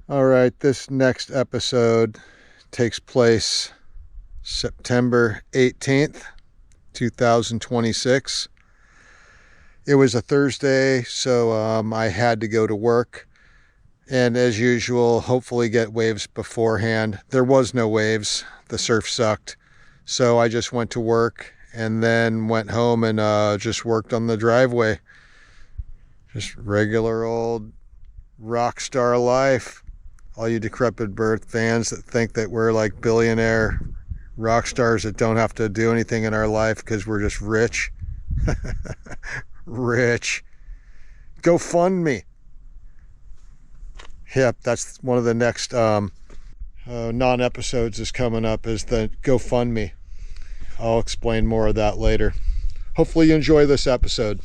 All right, this next episode takes place September 18th, 2026. It was a Thursday, so I had to go to work. And as usual, hopefully get waves beforehand. There was no waves. The surf sucked. So I just went to work and then went home and just worked on the driveway. Just regular old rock star life. All you Decrepit Birth fans that think that we're like billionaire rock stars that don't have to do anything in our life because we're just rich. Rich. Go fund me. Yep, that's one of the next non-episodes is coming up is the GoFundMe. I'll explain more of that later. Hopefully you enjoy this episode.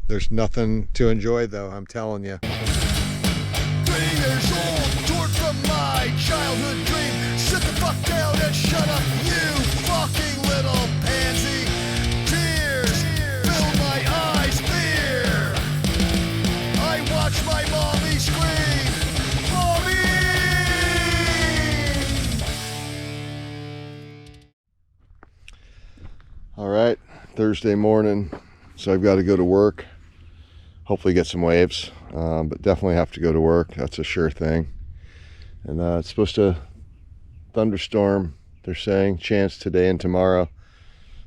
There's nothing to enjoy though, I'm telling you. 3 years old, torn from my childhood dream. Sit the fuck down and shut up, you fucking little pansy. Tears fill my eyes, fear. I watch my mommy scream. Mommy! All right, Thursday morning, so I've got to go to work. Hopefully get some waves, but definitely have to go to work. That's a sure thing. And it's supposed to thunderstorm, they're saying, chance today and tomorrow.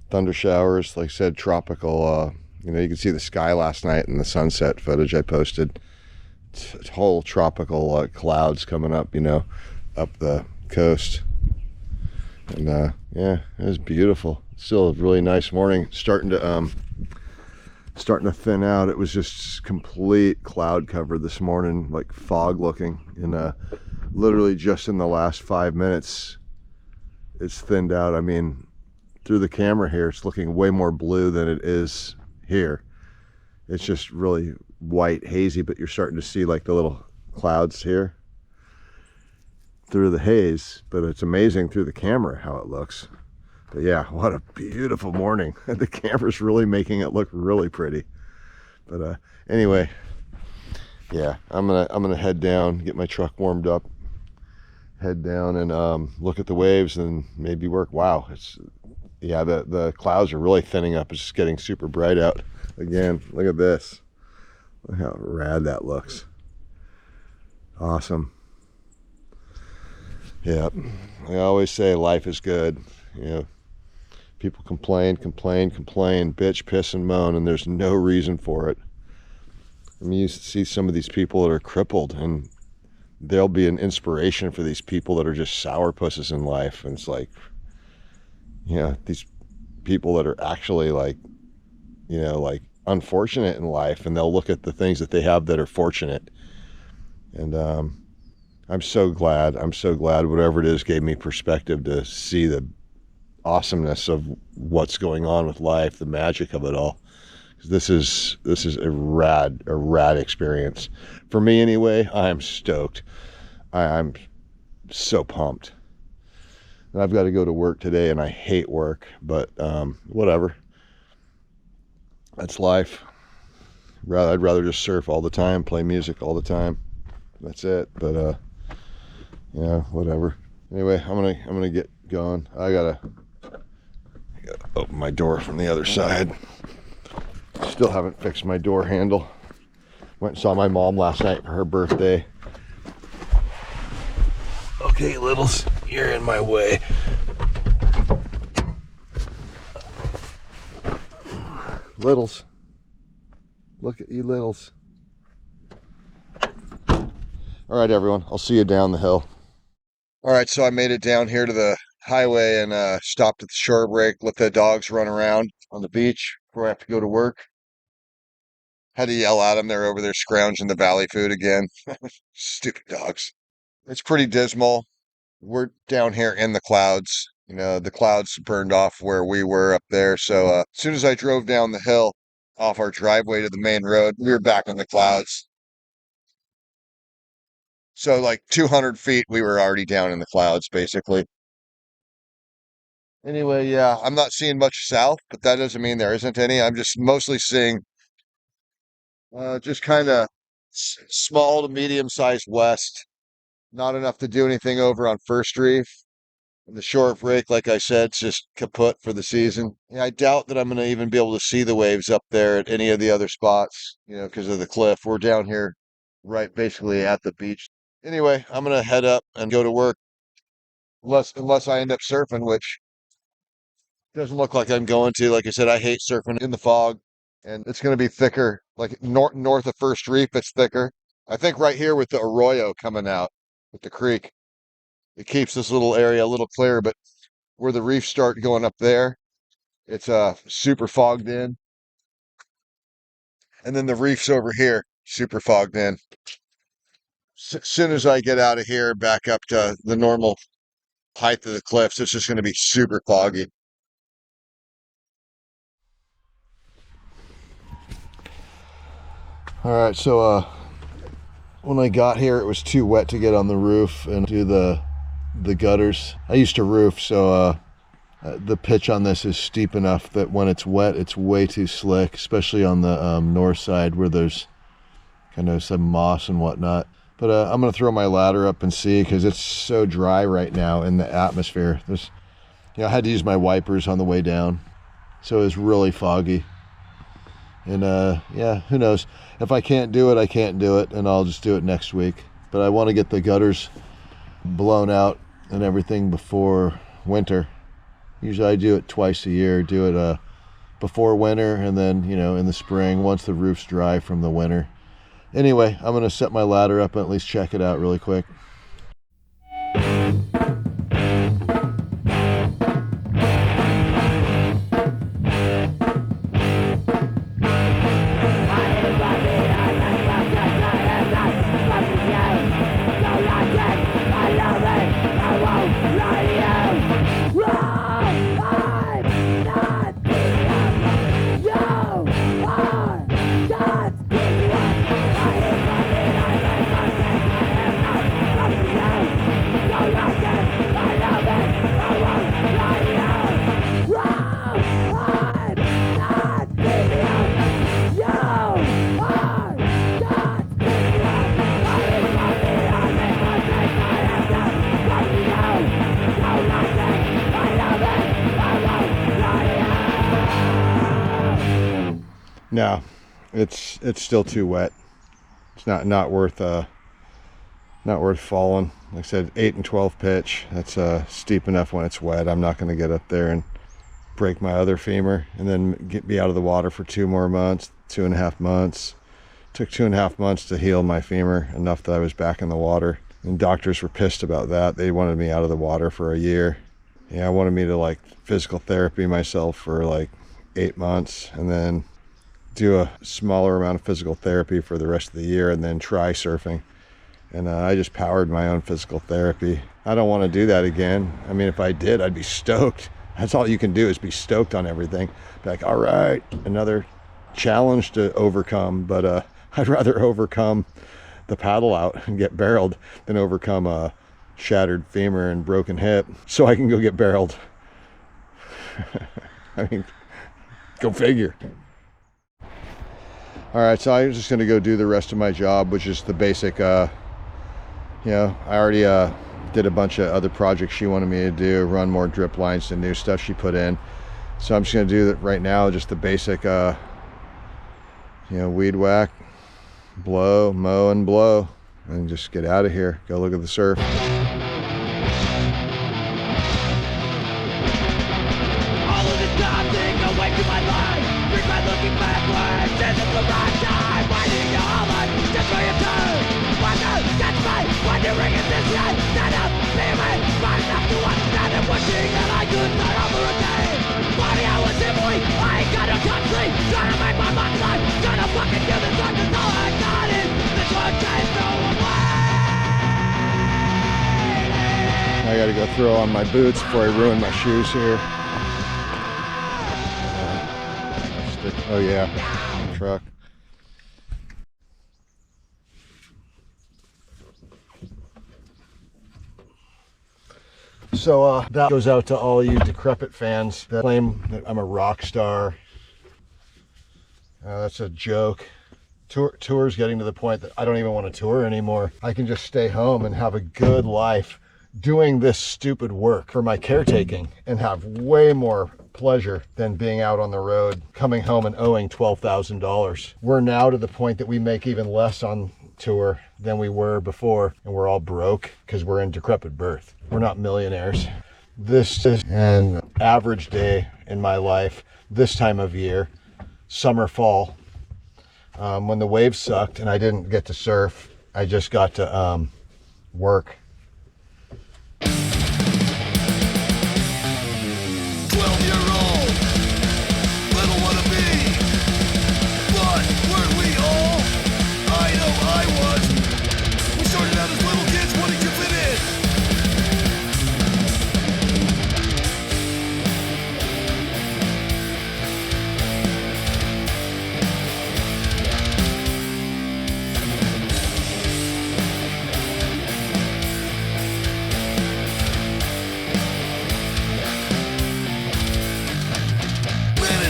Thunder showers, like I said, tropical. You can see the sky last night in the sunset footage I posted. It's whole tropical clouds coming up, up the coast. And yeah, it was beautiful. Still a really nice morning. Starting to thin out. It was just complete cloud cover this morning, like fog looking. And literally just in the last 5 minutes, it's thinned out. I mean, through the camera here, it's looking way more blue than it is here. It's just really white, hazy, but you're starting to see like the little clouds here through the haze. But it's amazing through the camera how it looks. But yeah, what a beautiful morning. The camera's really making it look really pretty. But anyway, yeah, I'm gonna head down, get my truck warmed up, head down and look at the waves and maybe work. Wow, the clouds are really thinning up. It's just getting super bright out again. Look at this. Look how rad that looks. Awesome. Yeah, I always say life is good. People complain, bitch, piss, and moan, and there's no reason for it. I mean, you see some of these people that are crippled, and they'll be an inspiration for these people that are just sourpusses in life. And it's like, these people that are actually like unfortunate in life, and they'll look at the things that they have that are fortunate. And I'm so glad whatever it is gave me perspective to see the awesomeness of what's going on with life, the magic of it all. This is a rad experience for me anyway. I'm stoked. I'm so pumped. And I've got to go to work today, and I hate work, but whatever. That's life. I'd rather just surf all the time, play music all the time. That's it. But whatever. Anyway, I'm gonna get going. I gotta open my door from the other side. Still haven't fixed my door handle. Went and saw my mom last night for her birthday. Okay, Littles, you're in my way. Littles. Look at you, Littles. All right, everyone. I'll see you down the hill. All right, so I made it down here to the highway and stopped at the shore break, let the dogs run around on the beach before I have to go to work. Had to yell at them. They're over there scrounging the valley food again. Stupid dogs. It's pretty dismal. We're down here in the clouds. The clouds burned off where we were up there. So as soon as I drove down the hill off our driveway to the main road, we were back in the clouds. So like 200 feet, we were already down in the clouds, basically. Anyway, yeah, I'm not seeing much south, but that doesn't mean there isn't any. I'm just mostly seeing just kind of small to medium-sized west. Not enough to do anything over on First Reef. The short break, like I said, is just kaput for the season. Yeah, I doubt that I'm going to even be able to see the waves up there at any of the other spots, because of the cliff. We're down here right basically at the beach. Anyway, I'm going to head up and go to work unless I end up surfing, which doesn't look like I'm going to. Like I said, I hate surfing in the fog, and it's going to be thicker. Like north of First Reef, it's thicker. I think right here with the arroyo coming out with the creek, it keeps this little area a little clearer, but where the reefs start going up there, it's super fogged in. And then the reefs over here, super fogged in. Soon as I get out of here back up to the normal height of the cliffs, it's just going to be super foggy. All right, so when I got here, it was too wet to get on the roof and do the gutters. I used to roof, so the pitch on this is steep enough that when it's wet, it's way too slick, especially on the north side where there's kind of some moss and whatnot. But I'm going to throw my ladder up and see, because it's so dry right now in the atmosphere. I had to use my wipers on the way down, so it's really foggy. And yeah, who knows? If I can't do it, I can't do it, and I'll just do it next week. But I want to get the gutters blown out and everything before winter. Usually I do it twice a year. Do it before winter, and then in the spring once the roof's dry from the winter. Anyway, I'm gonna set my ladder up and at least check it out really quick. No, it's still too wet. It's not worth falling. Like I said, 8 and 12 pitch. That's steep enough when it's wet. I'm not going to get up there and break my other femur and then be out of the water for 2 more months, 2.5 months. Took 2.5 months to heal my femur, enough that I was back in the water. And doctors were pissed about that. They wanted me out of the water for a year. Yeah, I wanted me to physical therapy myself for 8 months, and then do a smaller amount of physical therapy for the rest of the year, and then try surfing. And I just powered my own physical therapy. I don't want to do that again. I mean, if I did, I'd be stoked. That's all you can do, is be stoked on everything. Be like, all right, another challenge to overcome. But I'd rather overcome the paddle out and get barreled than overcome a shattered femur and broken hip so I can go get barreled. I mean, go figure. All right, so I'm just going to go do the rest of my job, which is the basic, I already did a bunch of other projects she wanted me to do, run more drip lines to new stuff she put in. So I'm just going to do that right now, just the basic, weed whack, blow, mow, and blow, and just get out of here. Go look at the surf. Looking backwards, this is the right time. Winding your heart, just for your turn. Wonder, catch me, wondering if this yet. Stand up, be a man, smart enough to understand it. Wishing that I could start over again. 40 hours in, boy, I ain't got no country. Trying to make my mind life, gonna fucking do this life, cause all I got is this one chance, no way. I gotta go throw on my boots before I ruin my shoes here. Oh yeah, truck. So that goes out to all you Decrepit fans that claim that I'm a rock star. That's a joke. Tour's getting to the point that I don't even want to tour anymore. I can just stay home and have a good life doing this stupid work for my caretaking and have way more pleasure than being out on the road, coming home and owing $12,000. We're now to the point that we make even less on tour than we were before, and we're all broke because we're in Decrepit Birth. We're not millionaires. This is an average day in my life this time of year, summer, fall. When the waves sucked and I didn't get to surf, I just got to work. 12-year-old, little wannabe, but weren't we all? I know I was. We started out as little kids wanting to fit in.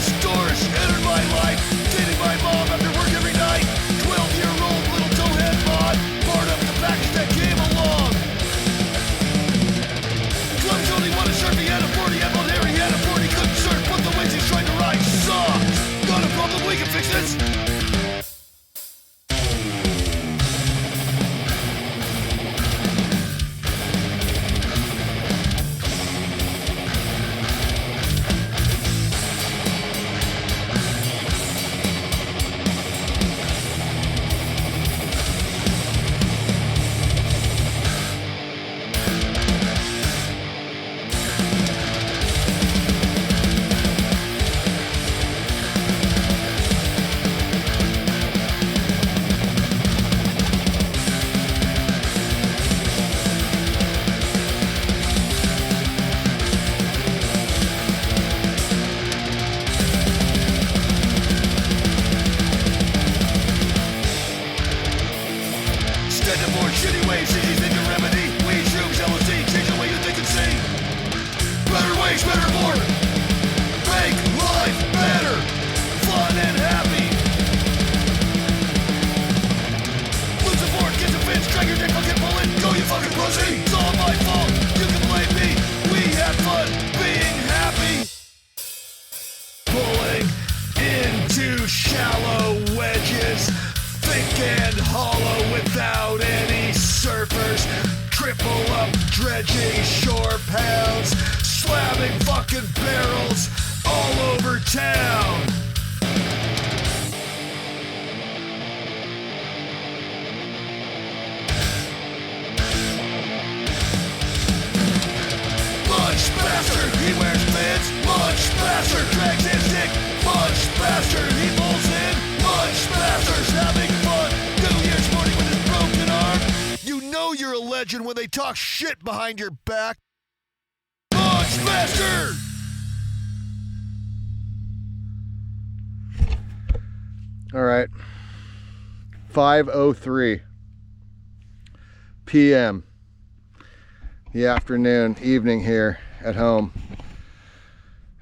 Stores entered my life, dating my mom after work every night. 12-year-old little towhead mod, part of the package that came along. Clubs only wanted surf, he had a 40, had blonde hair, he had a 40, couldn't surf, but the waves he's trying to ride sucked. Got a problem, we can fix this. Standing more shitty waves, easy thing to remedy. Weed, shrooms, LSD, change the way you think and see. Better ways, better more. Make life better, fun and happy. Lose the board, get the fins, drag your dick, fucking pull it. Go you fucking pussy, it's all my fault. You can blame me, we had fun being happy. Pulling into shallow wedges, thick and hollow without any surfers. Triple up dredging shore pounds, slamming fucking barrels all over town. Much faster, he wears pants. Much faster, drags his dick. Much faster, he pulls in. Much faster's having fun. New Year's morning with his broken arm. You know you're a legend when they talk shit behind your back. Much faster! All right. 5:03 p.m. the afternoon, evening here at home.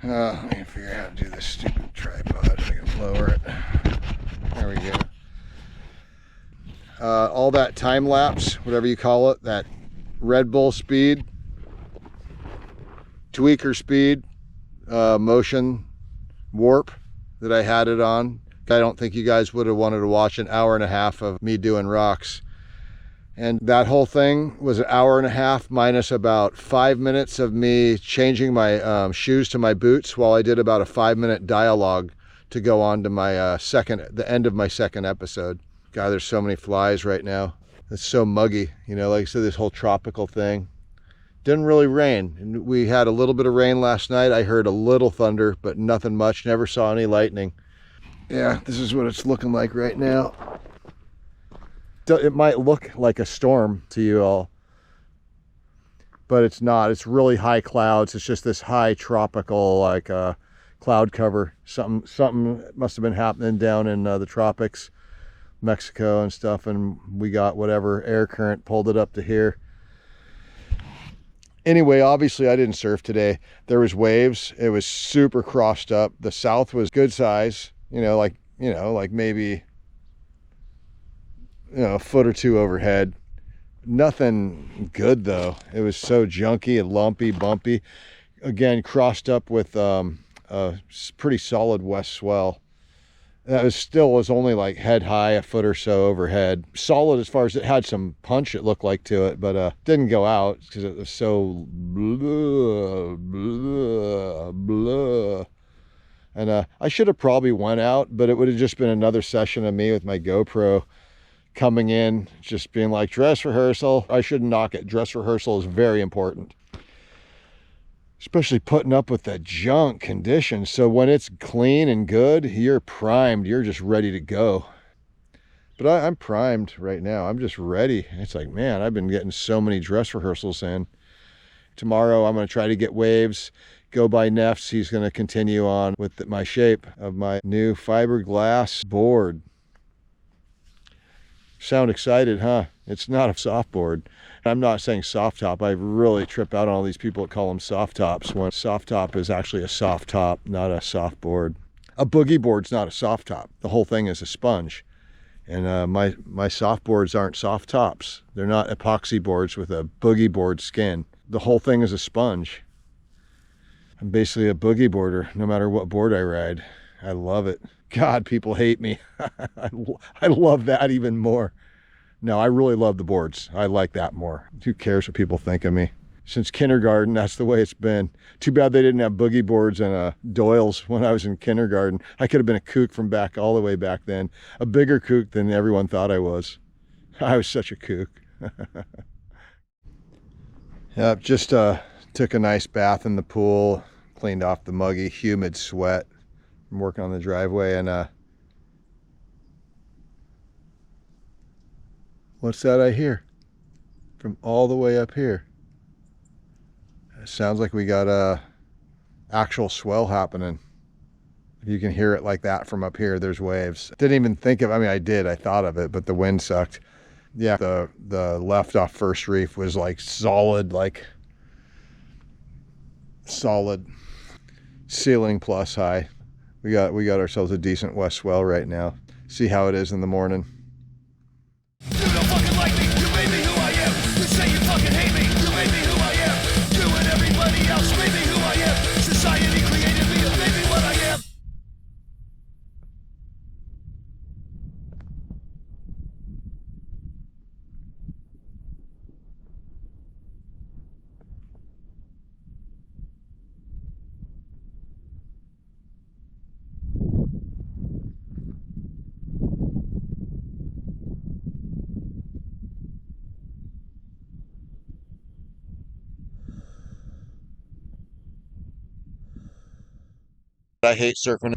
Let me figure out how to do this stupid tripod. I can lower it. There we go. All that time lapse, whatever you call it, that Red Bull speed, tweaker speed, motion warp that I had it on. I don't think you guys would have wanted to watch an hour and a half of me doing rocks. And that whole thing was an hour and a half minus about 5 minutes of me changing my shoes to my boots while I did about a 5-minute dialogue to go on to my the end of my second episode. God, there's so many flies right now. It's so muggy, you know, like I said, this whole tropical thing. Didn't really rain. And we had a little bit of rain last night. I heard a little thunder, but nothing much. Never saw any lightning. Yeah, this is what it's looking like right now. It might look like a storm to you all, but it's not. It's really high clouds. It's just this high tropical like cloud cover. Something must have been happening down in the tropics, Mexico and stuff, and we got whatever air current pulled it up to here. Anyway, obviously I didn't surf today. There was waves. It was super crossed up. The south was good size, like maybe a foot or two overhead. Nothing good though. It was so junky and lumpy, bumpy. Again, crossed up with a pretty solid west swell. That was only like head high, a foot or so overhead. Solid as far as it had some punch, it looked like to it, but didn't go out because it was so blah, blah, blah. And I should have probably went out, but it would have just been another session of me with my GoPro coming in, just being like, dress rehearsal. I shouldn't knock it. Dress rehearsal is very important, especially putting up with that junk condition. So when it's clean and good, you're primed. You're just ready to go. But I'm primed right now. I'm just ready. It's like, man, I've been getting so many dress rehearsals in. Tomorrow I'm going to try to get waves, go by Neff's. He's going to continue on with my shape of my new fiberglass board. Sound excited, huh? It's not a soft board. I'm not saying soft top. I really trip out on all these people that call them soft tops when soft top is actually a soft top, not a soft board. A boogie board's not a soft top. The whole thing is a sponge. And my soft boards aren't soft tops. They're not epoxy boards with a boogie board skin. The whole thing is a sponge. I'm basically a boogie boarder, no matter what board I ride. I love it. God, people hate me. I love that even more. No, I really love the boards. I like that more. Who cares what people think of me? Since kindergarten, that's the way it's been. Too bad they didn't have boogie boards and Doyles when I was in kindergarten. I could have been a kook from all the way back then. A bigger kook than everyone thought I was. I was such a kook. Yep, just took a nice bath in the pool, cleaned off the muggy, humid sweat from working on the driveway, and what's that I hear from all the way up here? It sounds like we got a actual swell happening. If you can hear it like that from up here, there's waves. Didn't even think of, I mean, I did, I thought of it, but the wind sucked. Yeah, the left off first reef was like solid ceiling plus high. We got ourselves a decent west swell right now. See how it is in the morning. You don't fucking like me, you made me who I am. You say you fucking hate me, you made me who I am. You and everybody else made me who I am. Society created me and made me what I am. I hate surfing.